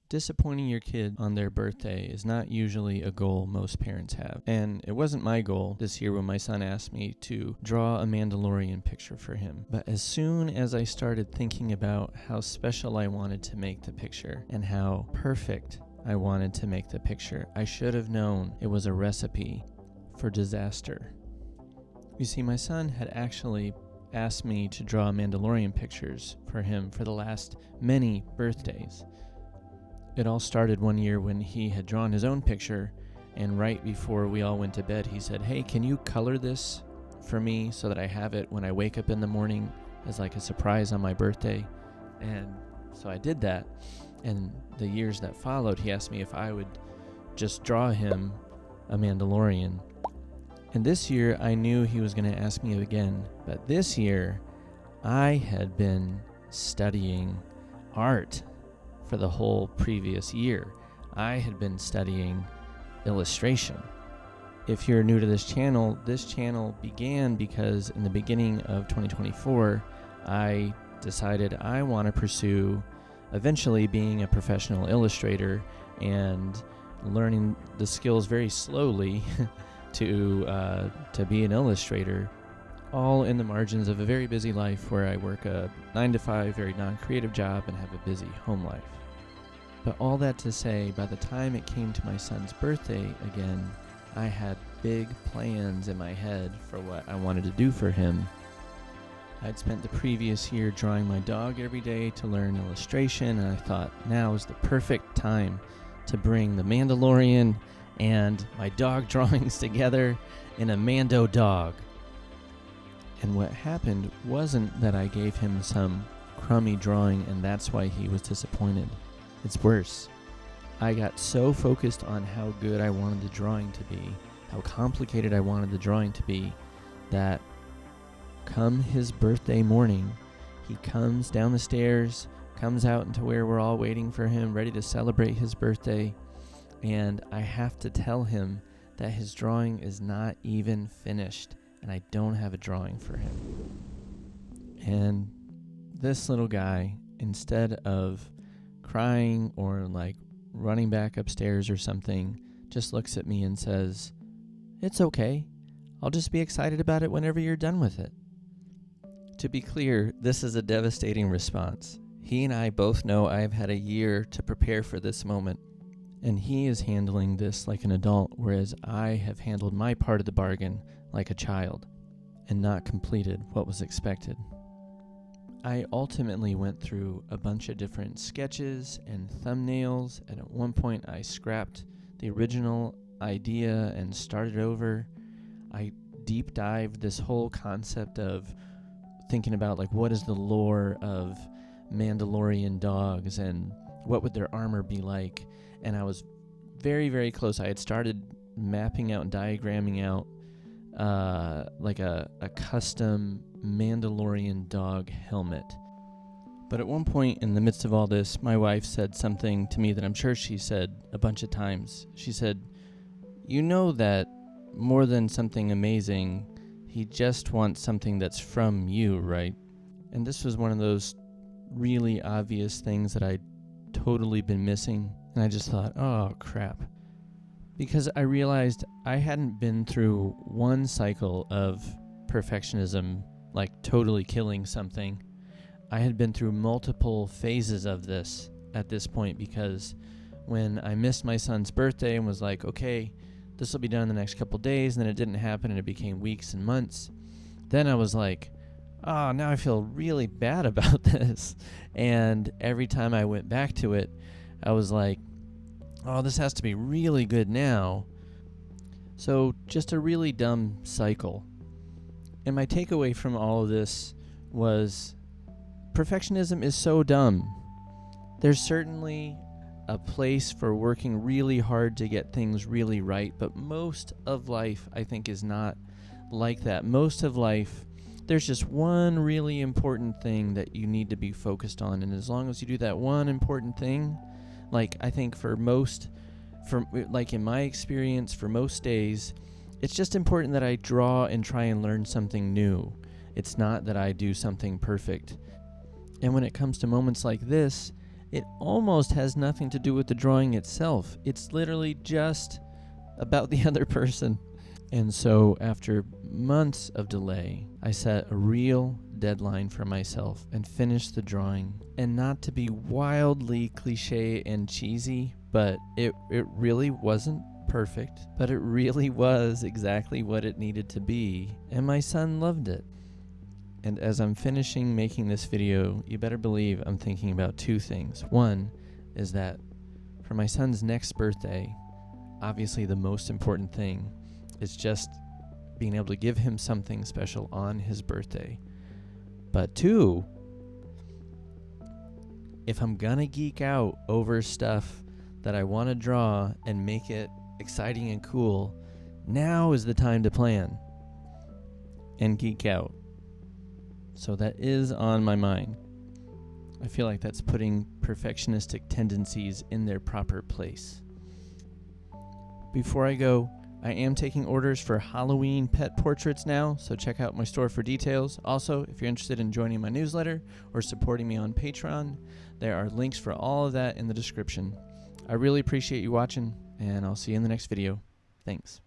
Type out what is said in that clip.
Disappointing your kid on their birthday is not usually a goal most parents have. And it wasn't my goal this year when my son asked me to draw a Mandalorian picture for him. But as soon as I started thinking about how special I wanted to make the picture and how perfect I wanted to make the picture, I should have known it was a recipe for disaster. You see, my son had actually asked me to draw Mandalorian pictures for him for the last many birthdays. It all started one year when he had drawn his own picture, and right before we all went to bed, he said, "Hey, can you color this for me so that I have it when I wake up in the morning as like a surprise on my birthday?" And so I did that, and the years that followed, he asked me if I would just draw him a Mandalorian. And this year, I knew he was going to ask me again, but this year, I had been studying art for the whole previous year. I had been studying illustration. If you're new to this channel began because in the beginning of 2024, I decided I want to pursue eventually being a professional illustrator and learning the skills very slowly to be an illustrator, all in the margins of a very busy life where I work a 9-to-5, very non-creative job and have a busy home life. But all that to say, by the time it came to my son's birthday again, I had big plans in my head for what I wanted to do for him. I'd spent the previous year drawing my dog every day to learn illustration, and I thought now is the perfect time to bring the Mandalorian and my dog drawings together in a Mando dog. And what happened wasn't that I gave him some crummy drawing and that's why he was disappointed. It's worse. I got so focused on how good I wanted the drawing to be, how complicated I wanted the drawing to be, that come his birthday morning, he comes down the stairs, comes out into where we're all waiting for him, ready to celebrate his birthday, and I have to tell him that his drawing is not even finished, and I don't have a drawing for him. And this little guy, instead of crying or like running back upstairs or something, just looks at me and says, "It's okay. I'll just be excited about it whenever you're done with it." To be clear, this is a devastating response. He and I both know I've had a year to prepare for this moment, and he is handling this like an adult, whereas I have handled my part of the bargain like a child and not completed what was expected. I ultimately went through a bunch of different sketches and thumbnails, and at one point I scrapped the original idea and started over. I deep dived this whole concept of thinking about like what is the lore of Mandalorian dogs and what would their armor be like, and I was very, very close. I had started mapping out and diagramming out like a custom Mandalorian dog helmet. But at one point in the midst of all this, my wife said something to me that I'm sure she said a bunch of times. She said, "You know that more than something amazing, he just wants something that's from you, right?" And this was one of those really obvious things that I'd totally been missing. And I just thought, oh crap. Because I realized I hadn't been through one cycle of perfectionism, like totally killing something. I had been through multiple phases of this at this point, because when I missed my son's birthday and was like, okay, this will be done in the next couple days, and then it didn't happen and it became weeks and months. Then I was like, oh, now I feel really bad about this. And every time I went back to it, I was like, oh, this has to be really good now. So just a really dumb cycle. And my takeaway from all of this was perfectionism is so dumb. There's certainly a place for working really hard to get things really right, but most of life, I think, is not like that. Most of life, there's just one really important thing that you need to be focused on, and as long as you do that one important thing, like I think like in my experience, for most days, it's just important that I draw and try and learn something new. It's not that I do something perfect. And when it comes to moments like this, it almost has nothing to do with the drawing itself. It's literally just about the other person. And so after months of delay, I set a real deadline for myself and finished the drawing. And not to be wildly cliche and cheesy, but it really wasn't perfect, but it really was exactly what it needed to be, and my son loved it. And as I'm finishing making this video, you better believe I'm thinking about two things. One is that for my son's next birthday, obviously the most important thing is just being able to give him something special on his birthday. But two, if I'm gonna geek out over stuff that I want to draw and make it exciting and cool, now is the time to plan and geek out. So that is on my mind. I feel like that's putting perfectionistic tendencies in their proper place. Before I go, I am taking orders for Halloween pet portraits now, so check out my store for details. Also, if you're interested in joining my newsletter or supporting me on Patreon, there are links for all of that in the description. I really appreciate you watching, and I'll see you in the next video. Thanks.